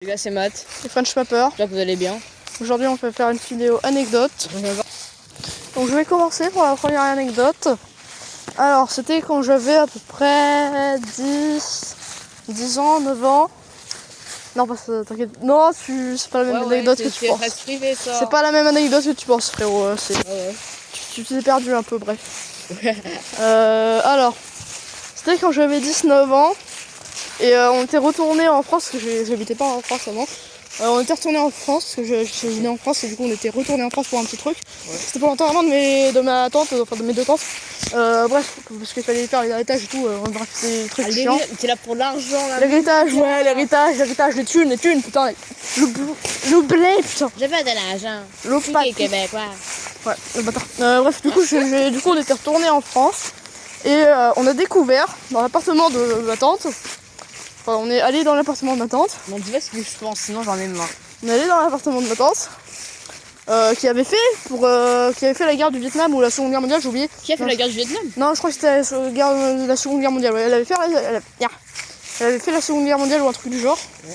Là c'est Matt. Et French Paper. J'espère que vous allez bien. Aujourd'hui on peut faire une vidéo anecdote. Donc je vais commencer pour la première anecdote. Alors c'était quand j'avais à peu près 10 ans, 9 ans. Non, pas ça, t'inquiète. Non, c'est pas la même anecdote que tu penses. C'est pas la même anecdote que tu penses, frérot. Tu t'es perdu un peu, bref. Alors, c'était quand j'avais 19 ans. Et on était retourné en France, parce que j'habitais pas en France avant. On était retourné en France, parce que je venais en France et du coup on était retourné en France pour un petit truc. C'était pour l'enterrement de ma tante, enfin de mes deux tantes. Bref, parce qu'il fallait faire l'héritage et tout, bref, c'est des trucs chiants. T'es là pour l'argent là. L'héritage, ouais, l'héritage, les thunes, putain. Le blé, putain. J'avais de l'argent. Le Qui pat. est québécois. Ouais, le bâtard. Bref, du coup on était retourné en France. Et on a découvert dans l'appartement de ma tante. Enfin, on est allé dans l'appartement de ma tante. Non, dis-moi ce que je pense, sinon j'en ai marre. On est allé dans l'appartement de ma tante. Qui avait fait la guerre du Vietnam ou la Seconde Guerre mondiale, j'ai oublié. Qui a fait la guerre du Vietnam? Non, je crois que c'était la Seconde Guerre mondiale. Ouais. Elle avait fait la Seconde Guerre mondiale ou un truc du genre. Ouais.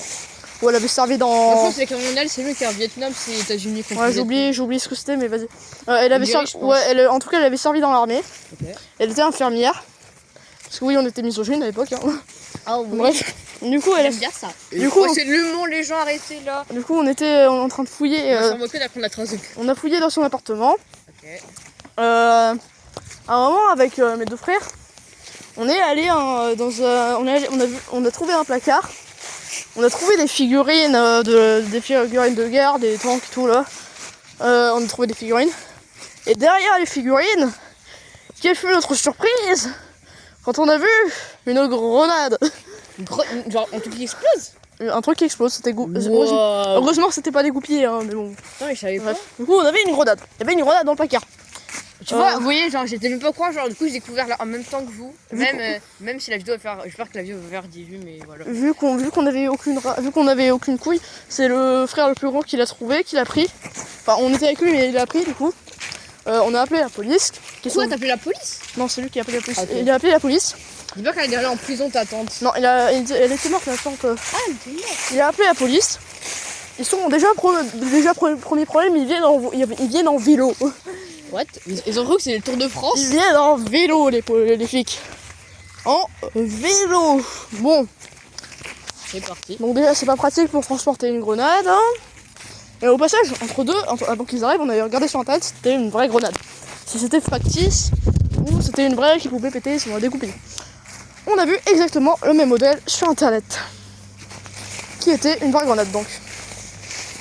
Ou elle avait servi dans. En France, la guerre mondiale, c'est lui qui est en Vietnam, c'est les États-Unis. Ouais, j'ai oublié ce que c'était, mais vas-y. Elle avait servi. Ouais, en tout cas, elle avait servi dans l'armée. Okay. Elle était infirmière. Parce que oui, on était misogynes à l'époque. Hein. Ah oui. Bref. Du coup, elle aime bien ça. Du coup, c'est le monde, les gens arrêtés là. Du coup, on était en train de fouiller. On a fouillé dans son appartement. Okay. À un moment, avec mes deux frères, on est allé on a trouvé un placard. On a trouvé des figurines, des figurines de guerre, des tanks et tout là. On a trouvé des figurines. Et derrière les figurines, quelle fut notre surprise quand on a vu une grenade. Genre un truc qui explose. Un truc qui explose, c'était heureusement c'était pas dégoupillé, hein, mais bon. Non mais je savais pas. Du coup on avait une grenade. Il y avait une grenade dans le placard. Tu vois, vous voyez, genre j'étais même pas au courant, genre du coup j'ai découvert là en même temps que vous. Même si la vidéo va faire. J'espère que la vidéo va faire 10 vues, mais voilà. Vu qu'on avait aucune couille, c'est le frère le plus grand qui l'a trouvé, qui l'a pris. Enfin on était avec lui mais il l'a pris du coup. On a appelé la police. Pourquoi t'as appelé la police? Non, c'est lui qui a appelé la police. Il a appelé la police. Dis pas qu'elle est allée en prison ta tante. Non, elle était morte la tante. Ah, elle était morte. Il a appelé la police. Ils sont déjà premier problème, ils viennent en vélo. What? Ils ont cru que c'est le Tour de France? Ils viennent en vélo les flics. En vélo. Bon. C'est parti. Donc déjà c'est pas pratique pour transporter une grenade. Hein. Et au passage, avant qu'ils arrivent, on avait regardé sur internet si c'était une vraie grenade. Si c'était factice ou c'était une vraie qui pouvait péter si on la découpait. On a vu exactement le même modèle sur internet. Qui était une vraie grenade donc.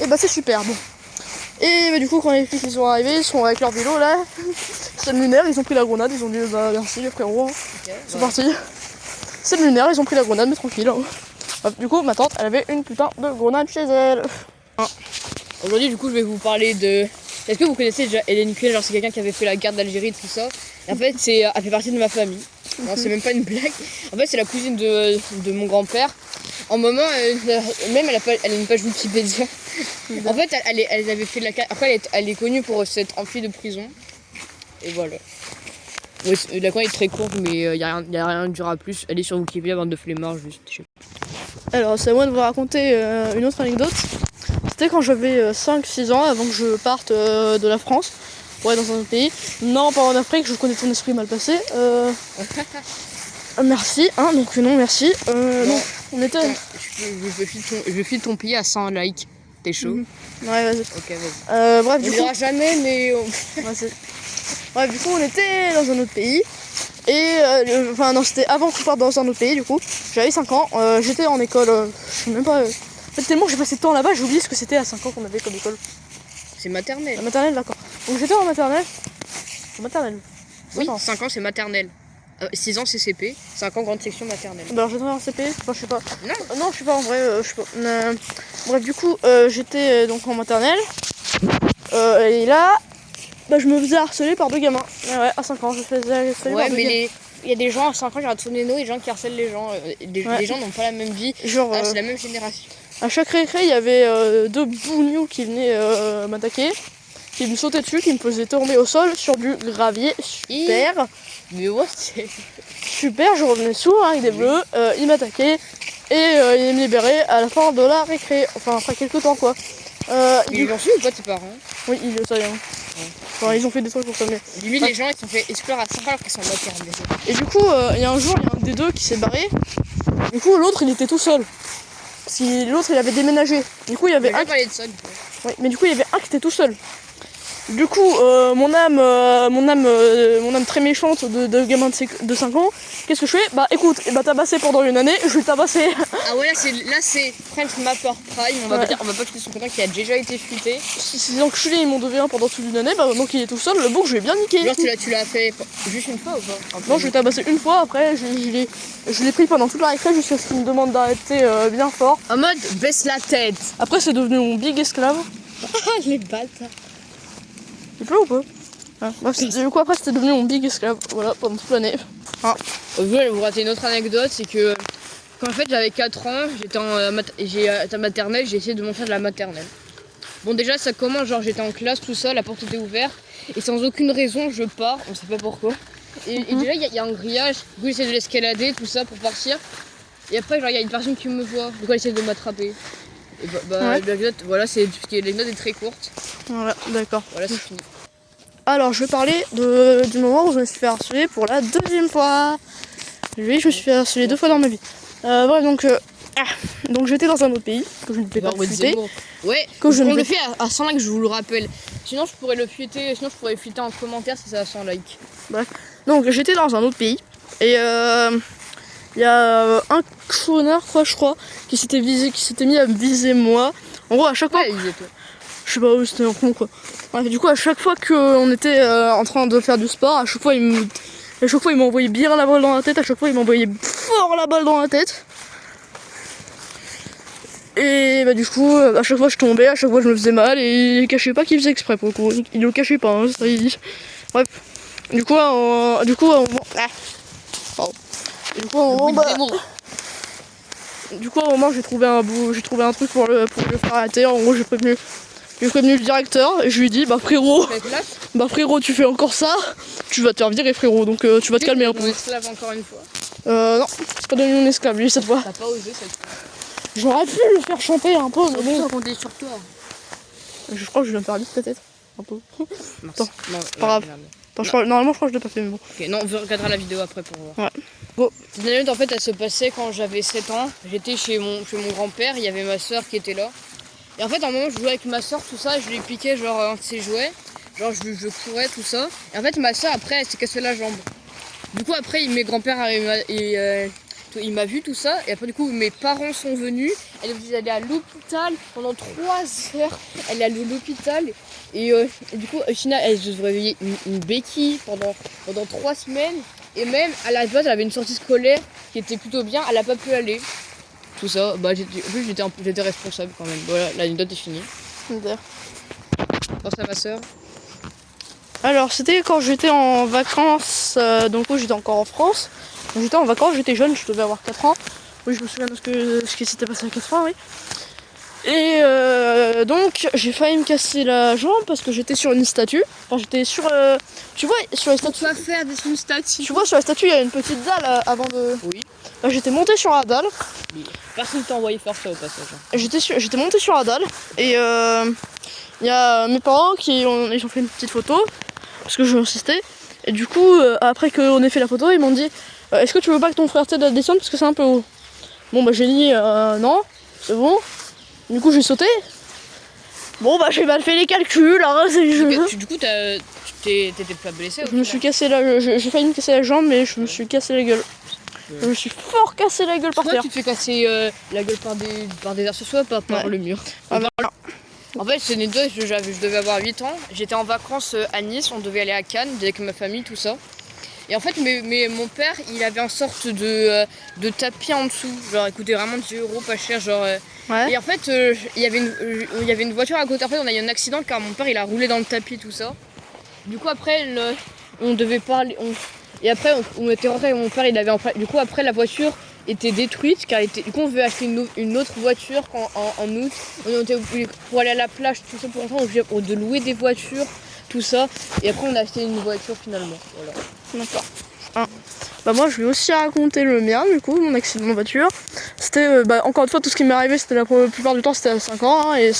Et bah c'est super bon. Et bah, du coup quand les flics sont arrivés, ils sont avec leur vélo là, c'est le lunaire, ils ont pris la grenade, ils ont dit bah merci les frérots, okay, ils sont partis. C'est le lunaire, ils ont pris la grenade mais tranquille. Hein. Du coup ma tante elle avait une putain de grenade chez elle. Aujourd'hui du coup je vais vous parler de... Est-ce que vous connaissez déjà Hélène Kuel? Genre c'est quelqu'un qui avait fait la guerre d'Algérie et tout ça. Et en fait elle fait partie de ma famille. Non, c'est même pas une blague. En fait c'est la cousine de mon grand-père. En moment, même elle a une page Wikipédia. En fait elle avait fait de la... Après elle est connue pour s'être enfuie de prison. Et voilà. Ouais, la coin est très courte mais y a rien de dur à plus. Elle est sur Wikipédia, bande de flemmards juste. Je sais pas. Alors c'est à moi de vous raconter une autre anecdote. C'était quand j'avais 5-6 ans avant que je parte de la France. Ouais, dans un autre pays. Non, pas en Afrique, je connais ton esprit mal passé. Merci, hein, donc non, merci. Non, on était... Je file ton pays à 100 likes. T'es chaud? Ouais, vas-y. Ok, vas-y. Bref, on dira jamais, mais... Ouais, du coup, on était dans un autre pays. Et, enfin, non, c'était avant qu'on parte dans un autre pays, du coup. J'avais 5 ans, j'étais en école, je sais même pas... En fait, tellement j'ai passé de temps là-bas, j'ai oublié ce que c'était à 5 ans qu'on avait comme école. C'est maternelle. La maternelle, d'accord. Donc j'étais en maternelle. Oui, 5 ans c'est maternelle. 6 ans c'est CP, 5 ans grande section maternelle. Bah j'étais en CP, enfin je sais pas. Non, je sais pas en vrai, je sais pas. Bref, du coup, j'étais donc en maternelle. Et là, bah, je me faisais harceler par deux gamins. Ouais, à 5 ans, je faisais harceler par deux gamins. Il y a des gens à 5 ans, j'ai retourné nous, et des gens qui harcèlent les gens. Les gens n'ont pas la même vie. Genre, c'est la même génération. À chaque récré, il y avait deux bougnous qui venaient m'attaquer. qui me sautait dessus, qui me faisait tomber au sol sur du gravier. Super. Mais ouais, c'est... Super, je revenais sourd avec des bleus, il m'attaquait et il me libérait à la fin de la récré. Enfin, après quelques temps quoi. Ils ont su ou pas tes parents? Oui, ils le savaient. Enfin, ils ont fait des trucs pour ça. Mais... Limite, les gens ils sont fait exclure à 5 ans alors qu'ils sont en maternelle. Et du coup, il y a un jour, il y a un des deux qui s'est barré. Du coup, l'autre il était tout seul. Parce que l'autre il avait déménagé. Du coup, il y avait un. Parler de ça, du coup. Ouais, mais du coup, il y avait un qui était tout seul. Du coup, mon âme très méchante de gamin de 5 ans, qu'est-ce que je fais? Bah écoute, il m'a tabassé pendant une année, je vais tabasser. Ah ouais, là c'est French Mapper Prime, on va pas quitter son content qui a déjà été fuité. Ces enculés ils m'ont donné un pendant toute une année, bah donc il est tout seul, le bouc je vais bien niquer. Genre tu l'as fait juste une fois ou pas? Non, je l'ai tabassé une fois, après je l'ai pris pendant toute la récré jusqu'à ce qu'il me demande d'arrêter bien fort. En mode baisse la tête. Après c'est devenu mon big esclave. Les bâtards. Il pleut ou pas? Bref, du coup après c'était devenu mon big esclave, voilà, pendant toute l'année. Je vais vous raconter une autre anecdote, c'est que quand en fait j'avais 4 ans, j'étais en maternelle, j'ai essayé de m'enfuir de la maternelle. Bon déjà ça commence, genre j'étais en classe tout seul, la porte était ouverte, et sans aucune raison je pars, on sait pas pourquoi. Et déjà il y a un grillage, du coup j'essaie de l'escalader, tout ça pour partir. Et après genre il y a une personne qui me voit, du coup elle essaie de m'attraper. Et Ouais. l'anecdote, voilà, l'anecdote est très courte. Voilà, d'accord. Voilà, c'est fini. Alors, je vais parler du moment où je me suis fait harceler pour la 2e fois. Oui, je me suis fait harceler 2 fois dans ma vie. Bref, donc j'étais dans un autre pays que je ne vais pas fuiter. Ouais, Que je on ne le vais- fait à 100 likes, je vous le rappelle. Sinon, je pourrais le fuiter, sinon je pourrais fuiter en commentaire si c'est à 100 likes. Bref, donc j'étais dans un autre pays et il y a un chôneur, quoi, je crois, qui s'était mis à me viser moi. En gros, à chaque fois. Ouais, ils étaient. Je sais pas où c'était un con quoi. Bref, du coup à chaque fois qu'on était en train de faire du sport, à chaque fois il m'envoyait bien la balle dans la tête, à chaque fois il m'envoyait fort la balle dans la tête. Et bah du coup à chaque fois je tombais, à chaque fois je me faisais mal et il cachait pas qu'il faisait exprès pour le coup. Il le cachait pas, hein, ça, bref. Du coup à un moment. Pardon. Du coup à un moment, j'ai trouvé un truc pour le faire arrêter. En gros j'ai prévenu le directeur et je lui ai dit bah frérot tu fais encore ça, tu vas te faire virer frérot, donc tu vas te calmer un peu. Mon esclave encore une fois. Non, c'est pas devenu mon esclave lui cette fois. T'as pas osé cette fois. J'aurais pu le faire chanter un peu mais bon. Compter sur toi. Je crois que je viens de faire vite peut-être. Un peu. Attends, Non, pas grave. Attends, normalement je crois que je l'ai pas fait mais bon. Ok, non, on regardera la vidéo après pour voir. Ouais. Bon. Cette anecdote en fait elle se passait quand j'avais 7 ans. J'étais chez mon grand-père, il y avait ma soeur qui était là. Et en fait à un moment je jouais avec ma soeur tout ça, je lui piquais genre un de ses jouets. Genre je courais tout ça. Et en fait ma soeur après elle s'est cassée la jambe. Du coup après mes grands-pères il m'a vu tout ça. Et après du coup mes parents sont venus. Elle est obligée d'aller à l'hôpital pendant 3 heures. Elle est allée à l'hôpital. Et du coup China elle se réveillait une béquille pendant 3 semaines. Et même à la base elle avait une sortie scolaire qui était plutôt bien, elle a pas pu aller. Tout ça, bah j'étais responsable quand même. Voilà, l'anecdote est finie. Pense à ma soeur. Alors c'était quand j'étais en vacances, donc j'étais encore en France. J'étais en vacances, j'étais jeune, je devais avoir 4 ans. Oui, je me souviens de ce qui s'était passé à 4 ans, oui. Et donc j'ai failli me casser la jambe parce que j'étais sur une statue. Enfin j'étais sur... tu vois, sur les statues... Pourquoi faire une statue? Tu vois, sur la statue, il y a une petite dalle avant de... Oui. Bah, j'étais montée sur la dalle. Personne t'a envoyé faire ça au passage. J'étais montée sur la dalle. Et il y a mes parents ils ont fait une petite photo. Parce que je insistais. Et du coup, après qu'on ait fait la photo, ils m'ont dit est-ce que tu veux pas que ton frère t'aide à descendre parce que c'est un peu haut? Bon bah j'ai dit non, c'est bon. Du coup j'ai sauté. Bon bah j'ai mal fait les calculs. Hein, Du coup t'étais pas blessé? Je me suis cassé j'ai failli me casser la jambe mais je me suis cassé la gueule. Je me suis fort cassé la gueule par terre. Tu te fais casser la gueule par des arts sociaux, pas par le mur. Ah, voilà. En fait, c'est une anecdote, je devais avoir 8 ans. J'étais en vacances à Nice, on devait aller à Cannes avec ma famille, tout ça. Et en fait, mon père, il avait une sorte de tapis en dessous. Genre, il coûtait vraiment 10 €, pas cher. Genre, Ouais. Et en fait, il y avait une voiture à côté. En fait, on a eu un accident car mon père, il a roulé dans le tapis, tout ça. Du coup, après, on devait parler. Et après, on était rentré avec mon père, du coup, après la voiture, était détruite car du coup on veut acheter une autre voiture en août. On était pour aller à la plage, tout ça, pour l'instant on de louer des voitures, tout ça. Et après on a acheté une voiture finalement. Voilà. D'accord. Bah moi je vais aussi raconter le mien du coup, mon accident de voiture. C'était encore une fois tout ce qui m'est arrivé, c'était la plupart du temps c'était à 5 ans hein, et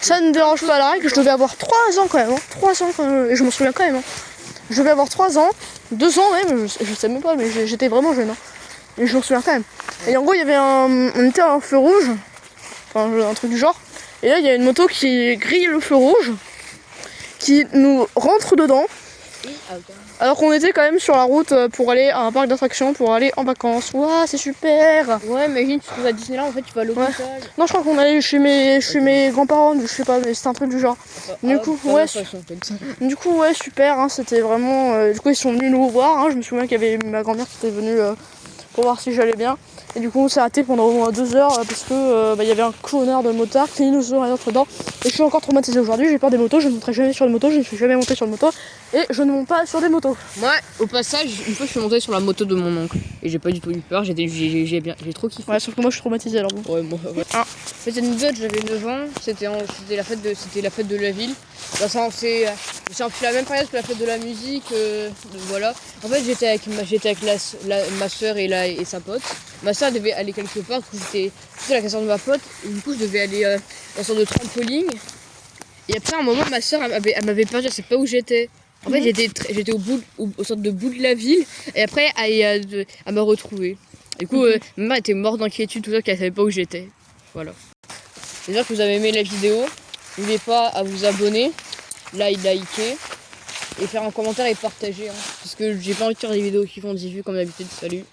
ça ne me dérange pas là, que je devais avoir 3 ans quand même, 3 ans quand même, et je m'en souviens quand même. Je devais avoir 3 ans, 2 ans même, je sais même pas, mais j'étais vraiment jeune. Et je m'en souviens quand même. Et en gros, il y avait on était à un feu rouge, enfin un truc du genre. Et là, il y a une moto qui grille le feu rouge, qui nous rentre dedans. Alors qu'on était quand même sur la route pour aller à un parc d'attractions, pour aller en vacances. Ouah, c'est super! Ouais, imagine, tu vas à Disneyland, en fait, tu vas à l'hôpital. Ouais. Non, je crois qu'on allait chez mes grands-parents, je sais pas, mais c'était un truc du genre. Du coup, ouais, super, hein, c'était vraiment... du coup, ils sont venus nous voir, hein, je me souviens qu'il y avait ma grand-mère qui était venue pour voir si j'allais bien. Et du coup, on s'est arrêté pendant au moins 2 heures parce que il y avait un connard de motard qui nous aurait notre dedans. Et je suis encore traumatisée aujourd'hui, j'ai peur des motos, je ne monterai jamais sur une moto, je ne suis jamais montée sur une moto et je ne monte pas sur des motos. Moi, au passage, une fois je suis montée sur la moto de mon oncle et j'ai pas du tout eu peur, j'ai trop kiffé. Ouais, sauf que moi je suis traumatisée alors bon. Ouais, moi, ouais. Petite anecdote, j'avais 9 ans, c'était la fête de la ville. Bah, c'est un peu la même période que la fête de la musique, voilà. En fait, j'étais avec ma soeur et sa pote. Ma soeur devait aller quelque part, du coup j'étais à la caserne de ma pote, et du coup je devais aller dans une sorte de trampoline. Et après à un moment ma soeur elle m'avait perdu, je sais pas où j'étais. En fait j'étais au sorte de bout de la ville, et après elle m'a retrouvée. Du coup ma mère était morte d'inquiétude, tout ça, qu'elle savait pas où j'étais. Voilà. J'espère que vous avez aimé la vidéo. N'oubliez pas à vous abonner, liker, et faire un commentaire et partager. Hein, parce que j'ai pas envie de faire des vidéos qui font 10 vues comme d'habitude. Salut!